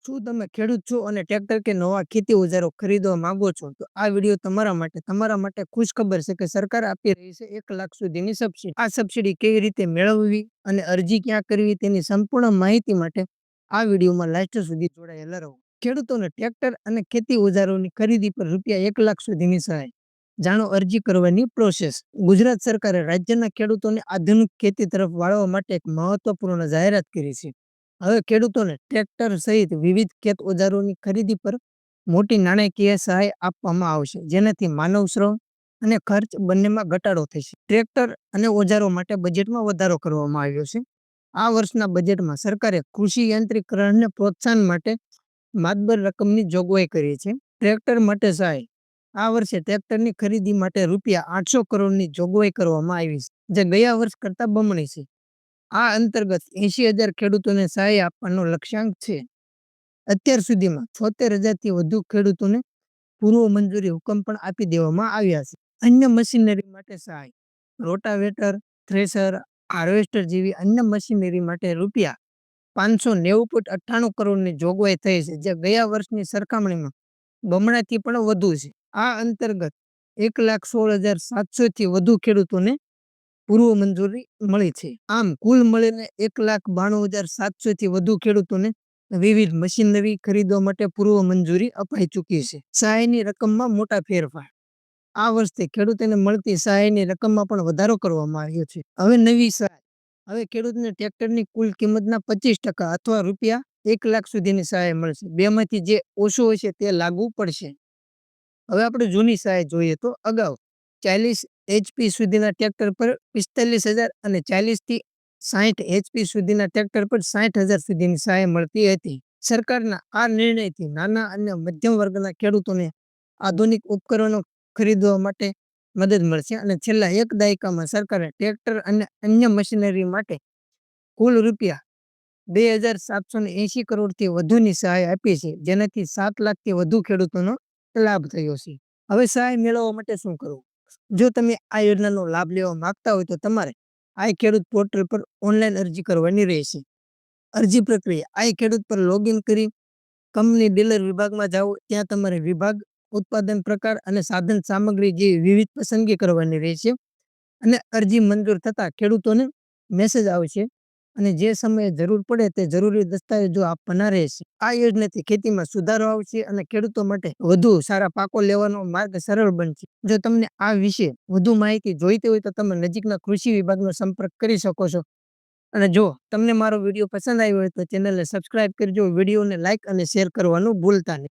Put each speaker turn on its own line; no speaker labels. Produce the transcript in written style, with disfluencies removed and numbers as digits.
શું તમે ખેડૂત છો અને ટ્રેક્ટર કે નવા ખેતી ઓજારો ખરીદવા માંગો છો? તો આ વિડીયો તમારા માટે ખુશખબર છે કે સરકાર આપી રહી છે 1,00,000 સુધીની સબસિડી. આ સબસિડી કેવી રીતે મેળવવી અને અરજી ક્યાં કરવી તેની સંપૂર્ણ માહિતી માટે આ વિડીયોમાં લાસ્ટ સુધી જોડાયેલા રહો. ખેડૂતોને ટ્રેક્ટર અને ખેતી ઓજારોની ખરીદી પર રૂપિયા 1,00,000 સુધીની સહાય. જાણો અરજી કરવાની પ્રોસેસ. ગુજરાત સરકારે રાજ્યના ખેડૂતોને આધુનિક ખેતી તરફ વાળવા માટે એક મહત્વપૂર્ણ જાહેરાત કરી છે. હવે ખેડૂતોને ટ્રેક્ટર સહિત વિવિધ ખેત ઓજારોની ખરીદી પર મોટી નાણાકીય સહાય આપવામાં આવશે, જેનાથી માનવ શ્રમ અને ખર્ચ બંનેમાં ઘટાડો થશે. ટ્રેક્ટર અને ઓજારો માટે બજેટમાં વધારો કરવામાં આવ્યો છે. આ વર્ષના બજેટમાં સરકારે કૃષિ યંત્રીકરણને પ્રોત્સાહન માટે માતબર રકમની જોગવાઈ કરી છે. ટ્રેક્ટર માટે સહાય. આ વર્ષે ટ્રેક્ટરની ખરીદી માટે રૂપિયા 800 કરોડની જોગવાઈ કરવામાં આવી છે, જે ગયા વર્ષ કરતા બમણી છે. આ અંતર્ગત 80,000 ખેડૂતોને સહાય આપવાનો લક્ષ્યાંક છે. અત્યાર સુધીમાં 76,000 થી વધુ ખેડૂતોને પૂર્વ મંજૂરી હુકમ પણ આપી દેવામાં આવ્યા છે. અન્ય મશીનરી માટે સહાય. રોટાવેટર, થ્રેશર, હાર્વેસ્ટર જેવી અન્ય મશીનરી માટે રૂપિયા 590.98 કરોડની જોગવાઈ થઈ છે, જે ગયા વર્ષની સરખામણીમાં બમણાથી પણ વધુ છે. આ અંતર્ગત 1,16,700 થી વધુ ખેડૂતોને પૂર્વ મંજૂરી મળી છે. આમ કુલ મળીને 1,92,700 થી વધુ ખેડૂતોને વિવિધ મશીનરી ખરીદવા માટે પૂર્વ મંજૂરી અપાઈ ચૂકી છે. સહાયની રકમમાં મોટા ફેરફાર. આ વર્ષે ખેડૂતોને મળતી સહાયની રકમમાં પણ વધારો કરવામાં આવ્યો છે. હવે નવી સહાય. હવે ખેડૂતને ટ્રેક્ટરની કુલ કિંમતના 25% અથવા રૂપિયા 1,00,000 સુધીની સહાય મળશે. બેમાંથી જે ઓછું હશે તે લાગુ પડશે. હવે આપણે જૂની સહાય જોઈએ તો અગાઉ 40 HP સુધીના ટ્રેક્ટર પર 45,000 અને 40 થી 60 HP સુધીના ટ્રેક્ટર પર 60,000 સુધીની સહાય મળતી હતી. સરકારના આ નિર્ણયથી નાના અને મધ્યમ વર્ગના ખેડૂતોને આધુનિક ઉપકરણો ખરીદવા માટે મદદ મળશે અને છેલ્લા એક દાયકામાં સરકારે ટ્રેક્ટર અને અન્ય મશીનરી માટે કુલ રૂપિયા 2,780 કરોડથી વધુની સહાય આપી છે, જેનાથી 7 લાખથી વધુ ખેડૂતોનો લાભ થયો છે. હવે સહાય મેળવવા માટે શું કરવું? જો તમે આ યોજનાનો લાભ લેવા માંગતા હોય તો તમારે આઈ ખેડૂત પોર્ટલ પર ઓનલાઈન અરજી કરવાની રહેશે. અરજી પ્રક્રિયા. આઈ ખેડૂત પર લોગિન કરી કંપની ડીલર વિભાગમાં જાઓ. ત્યાં તમારે વિભાગ, ઉત્પાદન પ્રકાર અને સાધન સામગ્રી જેવી વિવિધ પસંદગી કરવાની રહેશે અને અરજી મંજૂર થતા ખેડૂતોને મેસેજ આવશે અને જે સમયે જરૂર પડે તે જરૂરી દસ્તાવેજો આપવાના રહેશે. આ યોજનાથી ખેતીમાં સુધારો આવશે અને ખેડૂતો માટે વધુ સારા પાકો લેવાનો માર્ગ સરળ બનશે. જો તમને આ વિશે વધુ માહિતી જોઈતી હોય તો તમે નજીકના કૃષિ વિભાગનો સંપર્ક કરી શકો છો. અને જો તમને મારો વિડીયો પસંદ આવ્યો હોય તો ચેનલને સબસ્ક્રાઇબ કરજો, વિડીયોને લાઇક અને શેર કરવાનું ભૂલતા નહીં.